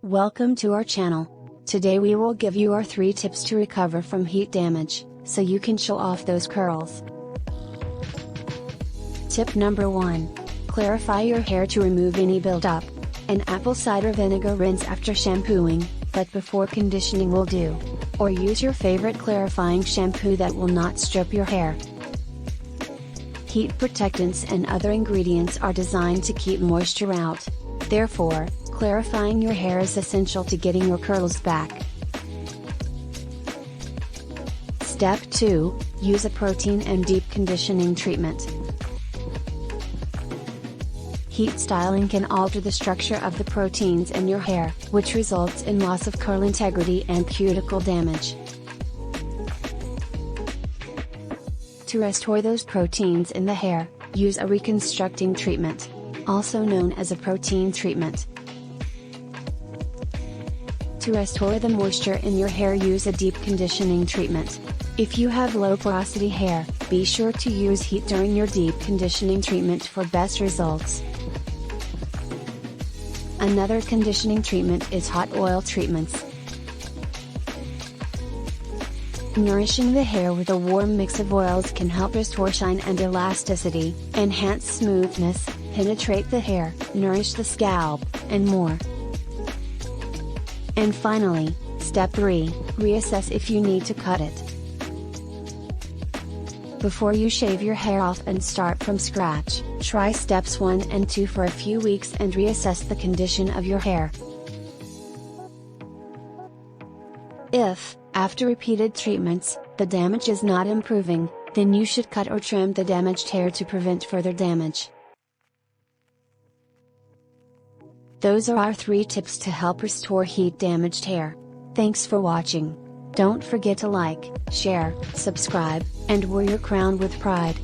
Welcome to our channel. Today we will give you our 3 tips to recover from heat damage, so you can show off those curls. Tip number 1. Clarify your hair to remove any buildup. An apple cider vinegar rinse after shampooing, but before conditioning will do. Or use your favorite clarifying shampoo that will not strip your hair. Heat protectants and other ingredients are designed to keep moisture out. Therefore, clarifying your hair is essential to getting your curls back. Step 2. Use a protein and deep conditioning treatment. Heat styling can alter the structure of the proteins in your hair, which results in loss of curl integrity and cuticle damage. To restore those proteins in the hair, use a reconstructing treatment, also known as a protein treatment. To restore the moisture in your hair, use a deep conditioning treatment. If you have low porosity hair, be sure to use heat during your deep conditioning treatment for best results. Another conditioning treatment is hot oil treatments. Nourishing the hair with a warm mix of oils can help restore shine and elasticity, enhance smoothness, penetrate the hair, nourish the scalp, and more. And finally, step 3, reassess if you need to cut it. Before you shave your hair off and start from scratch, try steps 1 and 2 for a few weeks and reassess the condition of your hair. If, after repeated treatments, the damage is not improving, then you should cut or trim the damaged hair to prevent further damage. Those are our 3 tips to help restore heat damaged hair. Thanks for watching. Don't forget to like, share, subscribe, and wear your crown with pride.